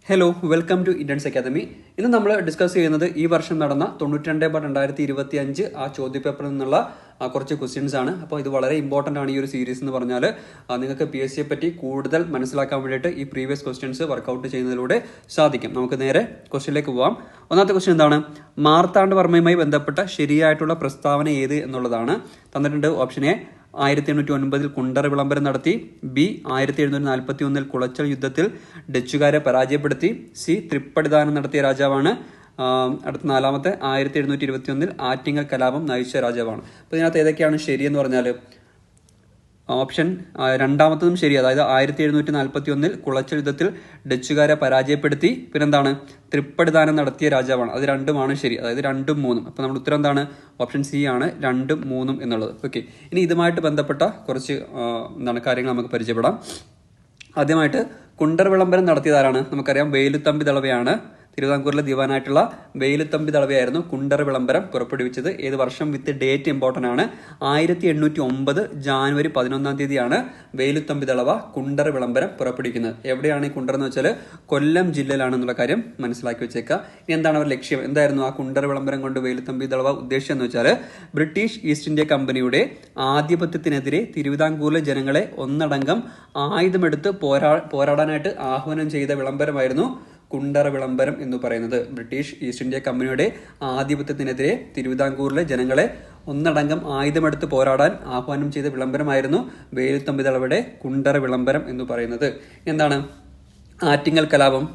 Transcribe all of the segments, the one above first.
Hello, welcome to Indians academy. ഇന്ന് നമ്മൾ discuss ചെയ്യുന്നത് ഈ വർഷം നടന്ന 92/2025 ആ ചോദ്യപേപ്പറിൽ നിന്നുള്ള കുറച്ച് ക്വസ്റ്റ്യൻസ് ആണ്. അപ്പോൾ ഇത് വളരെ ഇമ്പോർട്ടൻ്റ് ആണ് ഈ ഒരു സീരീസ് എന്ന് പറഞ്ഞാൽ. നിങ്ങൾക്ക് PSCയെ പറ്റി കൂടുതൽ മനസ്സിലാക്കാൻ വേണ്ടിയിട്ട് ഈ പ്രീവിയസ് ക്വസ്റ്റ്യൻസ് വർക്കൗട്ട് ചെയ്യുന്നതിലൂടെ സാധിക്കും. നമുക്ക് നേരെ ക്വസ്റ്റ്യനിലേക്ക് പോവാം. ഒന്നാമത്തെ ക്വസ്റ്റ്യൻ എന്താണ്? മാർത്താണ്ഡവർമ്മയുമായി ബന്ധപ്പെട്ട ശരിയായിട്ടുള്ള പ്രസ്താവന ഏത് എന്നുള്ളതാണ് തന്നിട്ടുണ്ട്. ഓപ്ഷൻ എ 1809 കുണ്ടറ വിളംബരം നടത്തി. ബി 1741 കുളച്ചൽ യുദ്ധത്തിൽ ഡച്ചുകാരെ പരാജയപ്പെടുത്തി. സി തൃപ്പടിദാനം നടത്തിയ രാജാവാണ്. അടുത്ത നാലാമത്തെ 1721 ആറ്റിങ്ങൽ കലാപം നയിച്ച രാജാവാണ്. അപ്പോൾ ഇതിനകത്ത് ഏതൊക്കെയാണ് ശരിയെന്ന് പറഞ്ഞാൽ ഓപ്ഷൻ രണ്ടാമത്തതും ശരി. അതായത് 1741 കുളച്ചൽ യുദ്ധത്തിൽ ഡച്ചുകാരെ പരാജയപ്പെടുത്തി. പിന്നെന്താണ്? തൃപ്പടിദാനം നടത്തിയ രാജാവാണ്. അത് രണ്ടുമാണ് ശരി. അതായത് 2ഉം 3ഉം. അപ്പോൾ നമ്മുടെ ഉത്തരം എന്താണ്? ഓപ്ഷൻ സി ആണ് 2ഉം 3ഉം എന്നുള്ളത്. ഓക്കെ, ഇനി ഇതുമായിട്ട് ബന്ധപ്പെട്ട കുറച്ച് കാര്യങ്ങൾ നമുക്ക് പരിചയപ്പെടാം. ആദ്യമായിട്ട് കുണ്ടർ വിളംബരം നടത്തിയതാരാണ്? നമുക്കറിയാം, വേലുത്തമ്പി ദളവയാണ്. തിരുവിതാംകൂറിലെ ദിവാനായിട്ടുള്ള വേലുത്തമ്പി ദളവയായിരുന്നു കുണ്ടറ വിളംബരം പുറപ്പെടുവിച്ചത്. ഏത് വർഷം വിത്ത് ഡേറ്റ് ഇമ്പോർട്ടൻ്റ് ആണ്. 1809 ജാനുവരി 11 വേലുത്തമ്പി ദളവ കുണ്ടറ വിളംബരം പുറപ്പെടുവിക്കുന്നത്. എവിടെയാണ് ഈ കുണ്ടർ എന്ന് വെച്ചാൽ കൊല്ലം ജില്ലയിലാണെന്നുള്ള കാര്യം മനസ്സിലാക്കി വെച്ചേക്കുക. ഇനി എന്താണ് അവർ ലക്ഷ്യം? എന്തായിരുന്നു ആ കുണ്ടറ വിളംബരം കൊണ്ട് വേലുത്തമ്പി ദളവ ഉദ്ദേശിച്ചെന്ന് വെച്ചാൽ ബ്രിട്ടീഷ് ഈസ്റ്റ് ഇന്ത്യ കമ്പനിയുടെ ആധിപത്യത്തിനെതിരെ തിരുവിതാംകൂറിലെ ജനങ്ങളെ ഒന്നടങ്കം ആയുധമെടുത്ത് പോരാടാനായിട്ട് ആഹ്വാനം ചെയ്ത വിളംബരമായിരുന്നു കുണ്ടറ വിളംബരം എന്ന് പറയുന്നത്. ബ്രിട്ടീഷ് ഈസ്റ്റ് ഇന്ത്യ കമ്പനിയുടെ ആധിപത്യത്തിനെതിരെ തിരുവിതാംകൂറിലെ ജനങ്ങളെ ഒന്നടങ്കം ആയുധമെടുത്ത് പോരാടാൻ ആഹ്വാനം ചെയ്ത വിളംബരമായിരുന്നു വേലുത്തമ്പി ദളവയുടെ കുണ്ടറ വിളംബരം എന്ന് പറയുന്നത്. എന്താണ് ആറ്റിങ്ങൽ കലാപം?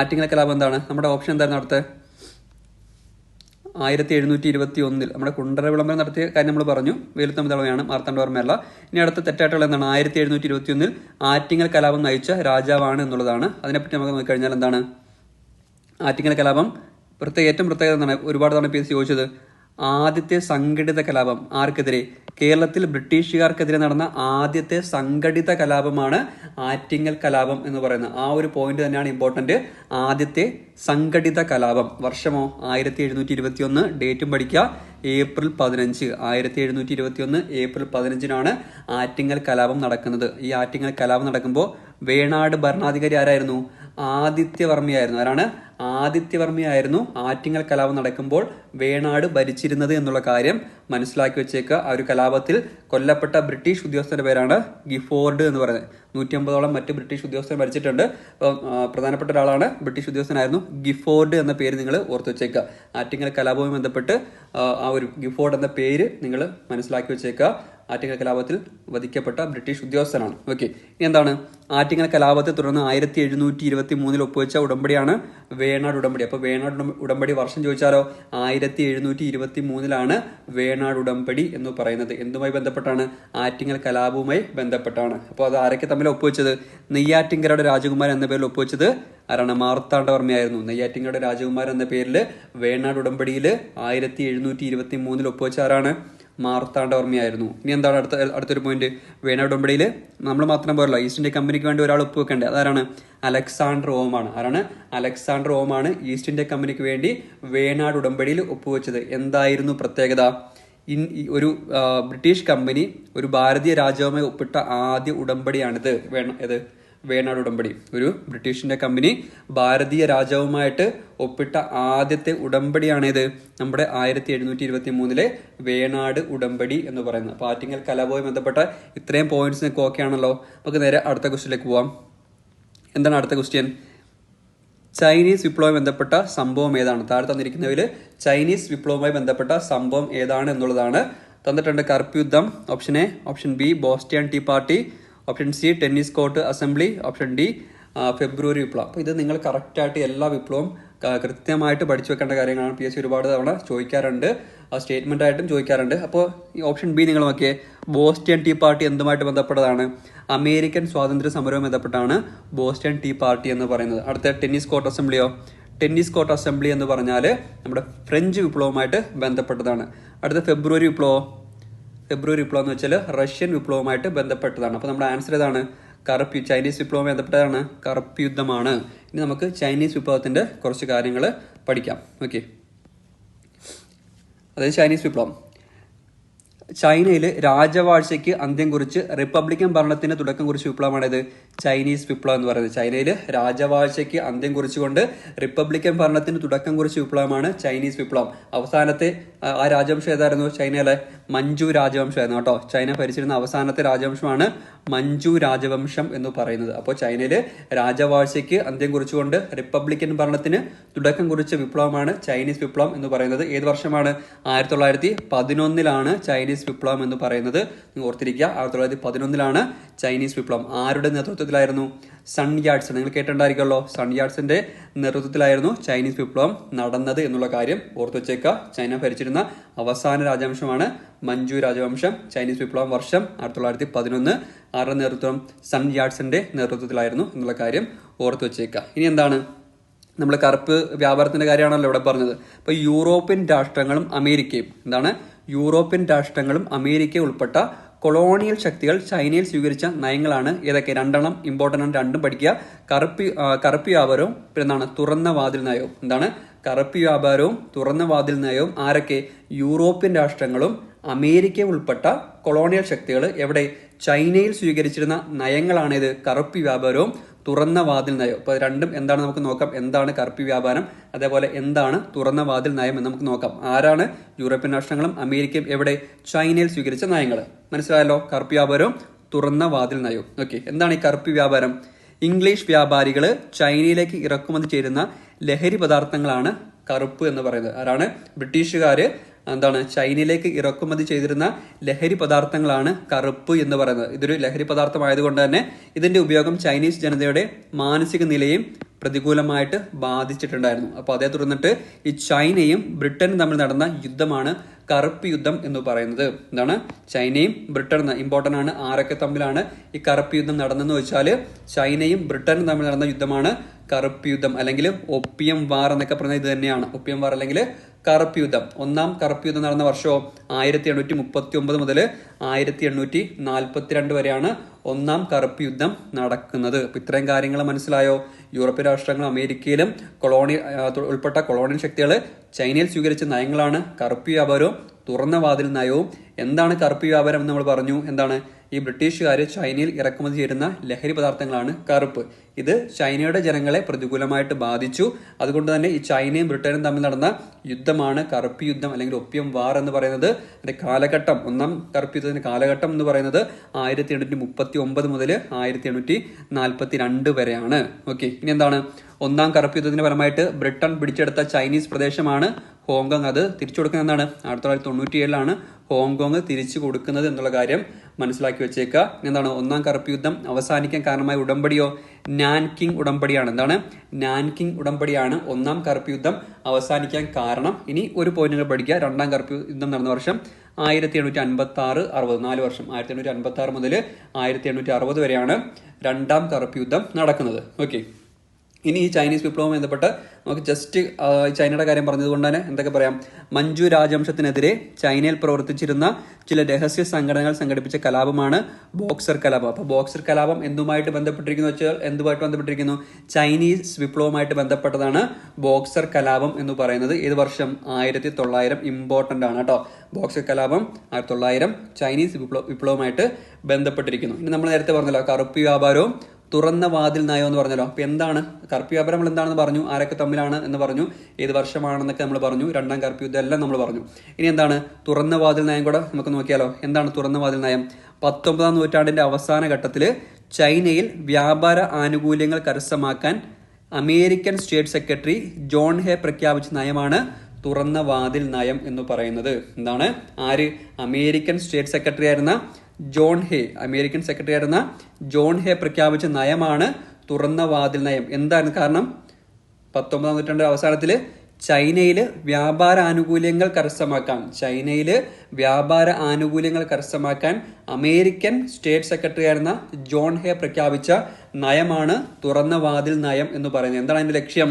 ആറ്റിങ്ങൽ കലാപം എന്താണ്? നമ്മുടെ ഓപ്ഷൻ എന്തായിരുന്നു? അടുത്ത് 1721 നമ്മുടെ കുണ്ടറ വിളംബരം നടത്തിയ കാര്യം നമ്മൾ പറഞ്ഞു. വേലുത്തമ്പി ദളവയാണ്, മാർത്താണ്ഡവർമ്മയല്ല. ഇനി അടുത്ത തെറ്റായിട്ടുള്ള എന്താണ്? 1721 ആറ്റിങ്ങൽ കലാപം നയിച്ച രാജാവാണ് എന്നുള്ളതാണ്. അതിനെപ്പറ്റി നമുക്ക് നോക്കിക്കഴിഞ്ഞാൽ എന്താണ് ആറ്റിങ്ങൽ കലാപം? ഏറ്റവും പ്രത്യേകത എന്താണ്? ഒരുപാട് തവണ PSC ചോദിച്ചത് ആദ്യത്തെ സംഘടിത കലാപം. ആർക്കെതിരെ? കേരളത്തിൽ ബ്രിട്ടീഷുകാർക്കെതിരെ നടന്ന ആദ്യത്തെ സംഘടിത കലാപമാണ് ആറ്റിങ്ങൽ കലാപം എന്ന് പറയുന്നത്. ആ ഒരു പോയിന്റ് തന്നെയാണ് ഇമ്പോർട്ടന്റ്. ആദ്യത്തെ സംഘടിത കലാപം. വർഷമോ 1721. ഡേറ്റും പഠിക്കുക, ഏപ്രിൽ 15. 1721 ഏപ്രിൽ 15 ആറ്റിങ്ങൽ കലാപം നടക്കുന്നത്. ഈ ആറ്റിങ്ങൽ കലാപം നടക്കുമ്പോൾ വേണാട് ഭരണാധികാരി ആരായിരുന്നു? ആദിത്യവർമ്മയായിരുന്നു. ആരാണ്? ആദിത്യവർമ്മയായിരുന്നു ആറ്റിങ്ങൽ കലാപം നടക്കുമ്പോൾ വേണാട് ഭരിച്ചിരുന്നത് എന്നുള്ള കാര്യം മനസ്സിലാക്കി വെച്ചേക്കുക. ആ ഒരു കലാപത്തിൽ കൊല്ലപ്പെട്ട ബ്രിട്ടീഷ് ഉദ്യോഗസ്ഥന്റെ പേരാണ് ഗിഫോർഡ് എന്ന് പറയുന്നത്. 150ഓളം മറ്റ് ബ്രിട്ടീഷ് ഉദ്യോഗസ്ഥർ മരിച്ചിട്ടുണ്ട്. അപ്പോൾ പ്രധാനപ്പെട്ട ഒരാളാണ്, ബ്രിട്ടീഷ് ഉദ്യോഗസ്ഥനായിരുന്നു. ഗിഫോർഡ് എന്ന പേര് നിങ്ങൾ ഓർത്ത് വെച്ചേക്കുക. ആറ്റിങ്ങൽ കലാപവുമായി ബന്ധപ്പെട്ട് ആ ഒരു ഗിഫോർഡ് എന്ന പേര് നിങ്ങൾ മനസ്സിലാക്കി വെച്ചേക്കുക. ആറ്റിങ്ങൽ കലാപത്തിൽ വധിക്കപ്പെട്ട ബ്രിട്ടീഷ് ഉദ്യോഗസ്ഥനാണ്. ഓക്കെ, ഇനി എന്താണ്? ആറ്റിങ്ങൽ കലാപത്തെ തുടർന്ന് 1723 ഒപ്പുവെച്ച ഉടമ്പടിയാണ് വേണാട് ഉടമ്പടി. അപ്പോൾ വേണാട് ഉടമ്പടി വർഷം ചോദിച്ചാലോ 1723 വേണാട് ഉടമ്പടി എന്ന് പറയുന്നത്. എന്തുമായി ബന്ധപ്പെട്ടാണ്? ആറ്റിങ്ങൽ കലാപവുമായി ബന്ധപ്പെട്ടാണ്. അപ്പോൾ അത് ആരൊക്കെ തമ്മിൽ ഒപ്പുവെച്ചത്? നെയ്യാറ്റിൻകരയുടെ രാജകുമാരൻ എന്ന പേരിൽ ഒപ്പുവെച്ചത് ആരാണ്? മാർത്താണ്ഡവർമ്മയായിരുന്നു. നെയ്യാറ്റിൻകരയുടെ രാജകുമാരൻ എന്ന പേരിൽ വേണാട് ഉടമ്പടിയിൽ 1723 ഒപ്പുവെച്ച ആരാണ്? മാർത്താണ്ഡവർമ്മയായിരുന്നു. ഇനി എന്താണ് അടുത്തൊരു പോയിന്റ്? വേണാട് ഉടമ്പടിയിൽ നമ്മൾ മാത്രം പോരല്ലോ, ഈസ്റ്റ് ഇന്ത്യ കമ്പനിക്ക് വേണ്ടി ഒരാൾ ഒപ്പുവെക്കേണ്ടത്. അതാരാണ്? അലക്സാണ്ടർ ഓമാണ്. ആരാണ്? അലക്സാണ്ടർ ഓമാണ് ഈസ്റ്റ് ഇന്ത്യ കമ്പനിക്ക് വേണ്ടി വേണാട് ഉടമ്പടിയിൽ ഒപ്പുവെച്ചത്. എന്തായിരുന്നു പ്രത്യേകത? ഒരു ബ്രിട്ടീഷ് കമ്പനി ഒരു ഭാരതീയ രാജാവുമായി ഒപ്പിട്ട ആദ്യ ഉടമ്പടിയാണിത്. വേണാട് ഉടമ്പടി. ഒരു ബ്രിട്ടീഷിന്റെ കമ്പനി ഭാരതീയ രാജാവുമായിട്ട് ഒപ്പിട്ട ആദ്യത്തെ ഉടമ്പടിയാണിത്. നമ്മുടെ 1723 വേണാട് ഉടമ്പടി എന്ന് പറയുന്നത്. അപ്പോൾ ആറ്റിങ്ങൽ കലാപവുമായി ബന്ധപ്പെട്ട ഇത്രയും പോയിന്റ്സ് ഓക്കെ ആണല്ലോ. നമുക്ക് നേരെ അടുത്ത ക്വസ്റ്റ്യനിലേക്ക് പോവാം. എന്താണ് അടുത്ത ക്വസ്റ്റ്യൻ? ചൈനീസ് വിപ്ലവവുമായി ബന്ധപ്പെട്ട സംഭവം ഏതാണ്? താഴെ തന്നിരിക്കുന്നതിൽ ചൈനീസ് വിപ്ലവവുമായി ബന്ധപ്പെട്ട സംഭവം ഏതാണ് എന്നുള്ളതാണ് തന്നിട്ടുണ്ട്. കറുപ്പ് യുദ്ധം. Option A. Option B Boston tea party. Option C tennis court assembly. Option D ഫെബ്രുവരി വിപ്ലവം. അപ്പോൾ ഇത് നിങ്ങൾ കറക്റ്റായിട്ട് എല്ലാ വിപ്ലവവും കൃത്യമായിട്ട് പഠിച്ചു വെക്കേണ്ട കാര്യങ്ങളാണ്. PSC ഒരുപാട് തവണ ചോദിക്കാറുണ്ട്, സ്റ്റേറ്റ്മെന്റ് ആയിട്ടും ചോദിക്കാറുണ്ട്. അപ്പോൾ ഈ ഓപ്ഷൻ ബി നിങ്ങൾ നോക്കിയേ. ബോസ്റ്റൺ ടീ പാർട്ടി എന്തുമായിട്ട് ബന്ധപ്പെട്ടതാണ്? അമേരിക്കൻ സ്വാതന്ത്ര്യ സമരവുമായി ബന്ധപ്പെട്ടാണ് ബോസ്റ്റൺ ടീ പാർട്ടി എന്ന് പറയുന്നത്. അടുത്ത ടെന്നീസ് കോർട്ട് അസംബ്ലിയോ? ടെന്നീസ് കോർട്ട് അസംബ്ലി എന്ന് പറഞ്ഞാൽ നമ്മുടെ ഫ്രഞ്ച് വിപ്ലവവുമായിട്ട് ബന്ധപ്പെട്ടതാണ്. അടുത്ത ഫെബ്രുവരി വിപ്ലവം. ഫെബ്രുവരി വിപ്ലവം എന്ന് വെച്ചാൽ റഷ്യൻ വിപ്ലവവുമായിട്ട് ബന്ധപ്പെട്ടതാണ്. അപ്പോൾ നമ്മുടെ ആൻസർ ഏതാണ്? ചൈനീസ് വിപ്ലവവുമായി ബന്ധപ്പെട്ടതാണ്. കറുപ്പ് യുദ്ധമാണ്. ഇനി നമുക്ക് ചൈനീസ് വിപ്ലവത്തിന്റെ കുറച്ച് കാര്യങ്ങൾ പഠിക്കാം. ഓക്കെ, അതായത് ചൈനീസ് വിപ്ലവം ചൈനയിൽ രാജവാഴ്ചയ്ക്ക് അന്ത്യം കുറിച്ച് റിപ്പബ്ലിക്കൻ ഭരണത്തിന് തുടക്കം കുറിച്ച വിപ്ലവമാണിത് ചൈനീസ് വിപ്ലവം എന്ന് പറയുന്നത്. ചൈനയിൽ രാജവാഴ്ചയ്ക്ക് അന്ത്യം കുറിച്ചുകൊണ്ട് റിപ്പബ്ലിക്കൻ ഭരണത്തിന് തുടക്കം കുറിച്ച വിപ്ലവമാണ് ചൈനീസ് വിപ്ലവം. അവസാനത്തെ ആ രാജവംശം ഏതായിരുന്നു? ചൈനയിലെ മഞ്ചു രാജവംശമായിരുന്നു കേട്ടോ. ചൈന ഭരിച്ചിരുന്ന അവസാനത്തെ രാജവംശമാണ് മഞ്ചു രാജവംശം എന്ന് പറയുന്നത്. അപ്പോൾ ചൈനയിൽ രാജവാഴ്ചയ്ക്ക് അന്ത്യം കുറിച്ചുകൊണ്ട് റിപ്പബ്ലിക്കൻ ഭരണത്തിന് തുടക്കം കുറിച്ച വിപ്ലവമാണ് ചൈനീസ് വിപ്ലവം എന്ന് പറയുന്നത്. ഏത് വർഷമാണ്? 1911 ചൈനീസ് വിപ്ലവം എന്ന് പറയുന്നത്. നിങ്ങൾ ഓർത്തിരിക്കുക, 1911 ചൈനീസ് വിപ്ലവം. ആരുടെ നേതൃത്വത്തിലായിരുന്നു? സൺ യാട്സൺ. നിങ്ങൾ കേട്ടിട്ടുണ്ടായിരിക്കുമല്ലോ. സൺ യാട്സന്റെ നേതൃത്വത്തിലായിരുന്നു ചൈനീസ് വിപ്ലവം നടന്നത് എന്നുള്ള കാര്യം ഓർത്തു വെച്ചേക്കുക. ചൈന ഭരിച്ചിരുന്ന അവസാന രാജവംശമാണ് മഞ്ചു രാജവംശം. ചൈനീസ് വിപ്ലവം വർഷം 1911. ആരുടെ നേതൃത്വം? സൺ യാട്സന്റെ നേതൃത്വത്തിലായിരുന്നു എന്നുള്ള കാര്യം ഓർത്തു വെച്ചേക്കുക. ഇനി എന്താണ്? നമ്മൾ കറുപ്പ് വ്യാപാരത്തിന്റെ കാര്യമാണല്ലോ ഇവിടെ പറഞ്ഞത്. അപ്പൊ യൂറോപ്യൻ രാഷ്ട്രങ്ങളും അമേരിക്കയും എന്താണ്? യൂറോപ്യൻ രാഷ്ട്രങ്ങളും അമേരിക്കയും ഉൾപ്പെട്ട കൊളോണിയൽ ശക്തികൾ ചൈനയിൽ സ്വീകരിച്ച നയങ്ങളാണ് ഏതൊക്കെ? 2 ഇമ്പോർട്ടൻ്റ് ആണ്, 2 പഠിക്കുക. കറുപ്പ് വ്യാപാരവും പിന്നെ തുറന്ന വാതിൽ നയവും. എന്താണ്? കറുപ്പ് വ്യാപാരവും തുറന്ന വാതിൽ നയവും ആരൊക്കെ? യൂറോപ്യൻ രാഷ്ട്രങ്ങളും അമേരിക്കയും ഉൾപ്പെട്ട കൊളോണിയൽ ശക്തികൾ എവിടെ? ചൈനയിൽ സ്വീകരിച്ചിരുന്ന നയങ്ങളാണിത്. കറുപ്പ് വ്യാപാരവും തുറന്ന വാതിൽ നയം. അപ്പോൾ രണ്ടും എന്താണ് നമുക്ക് നോക്കാം. എന്താണ് കറുപ്പ് വ്യാപാരം, അതേപോലെ എന്താണ് തുറന്ന വാതിൽ നയം എന്ന് നമുക്ക് നോക്കാം. ആരാണ്? യൂറോപ്യൻ രാഷ്ട്രങ്ങളും അമേരിക്കയും എവിടെ? ചൈനയിൽ സ്വീകരിച്ച നയങ്ങൾ. മനസ്സിലായല്ലോ? കറുപ്പ് വ്യാപാരവും തുറന്ന വാതിൽ നയവും. ഓക്കെ, എന്താണ് ഈ കറുപ്പ് വ്യാപാരം? ഇംഗ്ലീഷ് വ്യാപാരികൾ ചൈനയിലേക്ക് ഇറക്കുമതി ചെയ്യുന്ന ലഹരി പദാർത്ഥങ്ങളാണ് കറുപ്പ് എന്ന് പറയുന്നത്. ആരാണ്? ബ്രിട്ടീഷുകാര് എന്താണ് ചൈനയിലേക്ക് ഇറക്കുമതി ചെയ്തിരുന്ന ലഹരി പദാർത്ഥങ്ങളാണ് കറുപ്പ് എന്ന് പറയുന്നത്. ഇതൊരു ലഹരി പദാർത്ഥമായതുകൊണ്ട് തന്നെ ഇതിന്റെ ഉപയോഗം ചൈനീസ് ജനതയുടെ മാനസിക നിലയും പ്രതികൂലമായിട്ട് ബാധിച്ചിട്ടുണ്ടായിരുന്നു. അപ്പോൾ അതേ തുടർന്നിട്ട് ഈ ചൈനയും ബ്രിട്ടനും തമ്മിൽ നടന്ന യുദ്ധമാണ് കറുപ്പ് യുദ്ധം എന്ന് പറയുന്നത്. എന്താണ്? ചൈനയും ബ്രിട്ടനും ഇമ്പോർട്ടൻ്റ് ആണ്. ആരൊക്കെ തമ്മിലാണ് ഈ കറുപ്പ് യുദ്ധം നടന്നെന്ന് വെച്ചാൽ ചൈനയും ബ്രിട്ടനും തമ്മിൽ നടന്ന യുദ്ധമാണ് കറുപ്പ് യുദ്ധം, അല്ലെങ്കിൽ ഒപ്പിയം വാർ എന്നൊക്കെ പറയുന്നത് ഇത് തന്നെയാണ്. ഒപ്പിയം വാർ അല്ലെങ്കിൽ കറുപ്പ് യുദ്ധം. ഒന്നാം കറുപ്പ് യുദ്ധം നടന്ന വർഷവും 1839 മുതൽ 1842 വരെയാണ് ഒന്നാം കറുപ്പ് യുദ്ധം നടക്കുന്നത്. അപ്പൊ ഇത്രയും കാര്യങ്ങൾ മനസ്സിലായോ? യൂറോപ്യൻ രാഷ്ട്രങ്ങളും അമേരിക്കയിലും ഉൾപ്പെട്ട കൊളോണിയൽ ശക്തികൾ ചൈനയിൽ സ്വീകരിച്ച നയങ്ങളാണ് കറുപ്പ് വ്യാപാരവും തുറന്ന വാതിൽ നയവും. എന്താണ് കറുപ്പ് വ്യാപാരം എന്ന് നമ്മൾ പറഞ്ഞു. എന്താണ്? ഈ ബ്രിട്ടീഷുകാർ ചൈനയിൽ ഇറക്കുമതി ചെയ്യുന്ന ലഹരി പദാർത്ഥങ്ങളാണ് കറുപ്പ്. ഇത് ചൈനയുടെ ജനങ്ങളെ പ്രതികൂലമായിട്ട് ബാധിച്ചു. അതുകൊണ്ട് തന്നെ ഈ ചൈനയും ബ്രിട്ടനും തമ്മിൽ നടന്ന യുദ്ധമാണ് കറുപ്പ് യുദ്ധം അല്ലെങ്കിൽ ഒപ്പിയം വാർ എന്ന് പറയുന്നത്. അതിന്റെ കാലഘട്ടം, ഒന്നാം കറുപ്പ് യുദ്ധത്തിന്റെ കാലഘട്ടം എന്ന് പറയുന്നത് 1839 മുതൽ 1842 വരെയാണ്. ഓക്കെ, ഇനി എന്താണ്? ഒന്നാം കറുപ്പ് യുദ്ധത്തിന്റെ ഫലമായിട്ട് ബ്രിട്ടൻ പിടിച്ചെടുത്ത ചൈനീസ് പ്രദേശമാണ് ഹോങ്കോങ്. അത് തിരിച്ചു കൊടുക്കുന്നത് എന്താണ്? 1997 ഹോങ്കോങ് തിരിച്ചു കൊടുക്കുന്നത് എന്നുള്ള കാര്യം മനസ്സിലാക്കി വെച്ചേക്കുക. എന്താണ്? ഒന്നാം കറുപ്പ് യുദ്ധം അവസാനിക്കാൻ കാരണമായ ഉടമ്പടിയോ? നാൻകിങ് ഉടമ്പടിയാണ്. എന്താണ്? നാൻകിങ് ഉടമ്പടിയാണ് ഒന്നാം കറുപ്പ് യുദ്ധം അവസാനിക്കാൻ കാരണം. ഇനി ഒരു പോയിന്റുകൾ പഠിക്കുക. രണ്ടാം കറുപ്പ് യുദ്ധം നടന്ന വർഷം 1856-60, 4 വർഷം. 1856 മുതൽ 1860 വരെയാണ് രണ്ടാം കറുപ്പ് യുദ്ധം നടക്കുന്നത്. ഓക്കെ, ഇനി ഈ ചൈനീസ് വിപ്ലവവുമായി ബന്ധപ്പെട്ട് നമുക്ക് ജസ്റ്റ് ചൈനയുടെ കാര്യം പറഞ്ഞതുകൊണ്ട് തന്നെ എന്തൊക്കെ പറയാം. മഞ്ചു രാജവംശത്തിനെതിരെ ചൈനയിൽ പ്രവർത്തിച്ചിരുന്ന ചില രഹസ്യ സംഘടനകൾ സംഘടിപ്പിച്ച കലാപമാണ് ബോക്സർ കലാപം. അപ്പോൾ ബോക്സർ കലാപം എന്തുമായിട്ട് ബന്ധപ്പെട്ടിരിക്കുന്നു വെച്ചാൽ എന്തുമായിട്ട് ബന്ധപ്പെട്ടിരിക്കുന്നു? ചൈനീസ് വിപ്ലവവുമായിട്ട് ബന്ധപ്പെട്ടതാണ് ബോക്സർ കലാപം എന്ന് പറയുന്നത്. ഏത് വർഷം? 1900. ഇമ്പോർട്ടൻ്റ് ആണ് കേട്ടോ. ബോക്സർ കലാപം 1900 ചൈനീസ് വിപ്ലവവുമായിട്ട് ബന്ധപ്പെട്ടിരിക്കുന്നു. ഇനി നമ്മൾ നേരത്തെ പറഞ്ഞല്ലോ കറുപ്പ് വ്യാപാരവും തുറന്ന വാതിൽ നയം എന്ന് പറഞ്ഞല്ലോ. അപ്പൊ എന്താണ് കറുപ്പ് വ്യാപാരം? നമ്മൾ എന്താണെന്ന് പറഞ്ഞു, ആരൊക്കെ തമ്മിലാണ് എന്ന് പറഞ്ഞു, ഏത് വർഷമാണെന്നൊക്കെ നമ്മൾ പറഞ്ഞു, രണ്ടാം കറുപ്പ് യുദ്ധം എല്ലാം നമ്മൾ പറഞ്ഞു. ഇനി എന്താണ് തുറന്ന വാതിൽ നയം കൂടെ നമുക്ക് നോക്കിയാലോ. എന്താണ് തുറന്ന വാതിൽ നയം? 19ാം നൂറ്റാണ്ടിന്റെ അവസാന ഘട്ടത്തിൽ ചൈനയിൽ വ്യാപാര ആനുകൂല്യങ്ങൾ കരസ്ഥമാക്കാൻ American state secretary John Hay പ്രഖ്യാപിച്ച നയമാണ് തുറന്ന വാതിൽ നയം എന്ന് പറയുന്നത്. എന്താണ്? ആര്? അമേരിക്കൻ സ്റ്റേറ്റ് സെക്രട്ടറി ആയിരുന്ന ജോൺ ഹേ, അമേരിക്കൻ സെക്രട്ടറി ആയിരുന്ന ജോൺ ഹേ പ്രഖ്യാപിച്ച നയമാണ് തുറന്ന വാതിൽ നയം. എന്തായിരുന്നു കാരണം? 19ാം നൂറ്റാണ്ട് അവസാനത്തിൽ ചൈനയിൽ വ്യാപാര ആനുകൂല്യങ്ങൾ കരസ്ഥമാക്കാൻ അമേരിക്കൻ സ്റ്റേറ്റ് സെക്രട്ടറി ആയിരുന്ന ജോൺ ഹേ പ്രഖ്യാപിച്ച നയമാണ് തുറന്ന വാതിൽ നയം എന്ന് പറയുന്നത്. എന്താണ് അതിന്റെ ലക്ഷ്യം?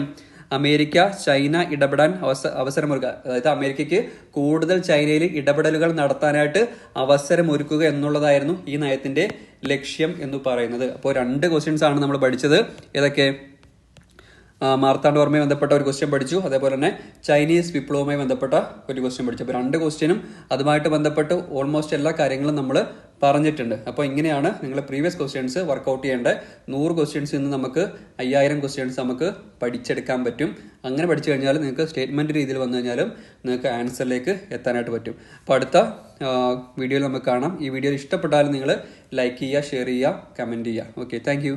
അമേരിക്ക ചൈന ഇടപെടാൻ അവസരമൊരുക്കുക. അതായത് അമേരിക്കയ്ക്ക് കൂടുതൽ ചൈനയിൽ ഇടപെടലുകൾ നടത്താനായിട്ട് അവസരമൊരുക്കുക എന്നുള്ളതായിരുന്നു ഈ നയത്തിന്റെ ലക്ഷ്യം എന്ന് പറയുന്നത്. അപ്പോൾ 2 ക്വസ്റ്റ്യൻസ് ആണ് നമ്മൾ പഠിച്ചത്. ഏതൊക്കെ? മാർത്താണ്ഡവർമ്മയുമായി ബന്ധപ്പെട്ട ഒരു ക്വസ്റ്റ്യൻ പഠിച്ചു. അതേപോലെ തന്നെ ചൈനീസ് വിപ്ലവവുമായി ബന്ധപ്പെട്ട ഒരു ക്വസ്റ്റ്യൻ പഠിച്ചു. അപ്പോൾ 2 ക്വസ്റ്റ്യനും അതുമായിട്ട് ബന്ധപ്പെട്ട് ഓൾമോസ്റ്റ് എല്ലാ കാര്യങ്ങളും നമ്മൾ പറഞ്ഞിട്ടുണ്ട്. അപ്പോൾ ഇങ്ങനെയാണ് നിങ്ങൾ പ്രീവിയസ് ക്വസ്റ്റ്യൻസ് വർക്കൗട്ട് ചെയ്യേണ്ടത്. 100 ക്വസ്റ്റ്യൻസിൽ നിന്ന് നമുക്ക് 5000 ക്വസ്റ്റ്യൻസ് നമുക്ക് പഠിച്ചെടുക്കാൻ പറ്റും. അങ്ങനെ പഠിച്ചു കഴിഞ്ഞാൽ നിങ്ങൾക്ക് സ്റ്റേറ്റ്മെന്റ് രീതിയിൽ വന്നു കഴിഞ്ഞാലും നിങ്ങൾക്ക് ആൻസറിലേക്ക് എത്താനായിട്ട് പറ്റും. അപ്പോൾ അടുത്ത വീഡിയോയിൽ നമുക്ക് കാണാം. ഈ വീഡിയോ ഇഷ്ടപ്പെട്ടാലും നിങ്ങൾ ലൈക്ക് ചെയ്യുക, ഷെയർ ചെയ്യുക, കമൻറ്റ് ചെയ്യുക. Okay, thank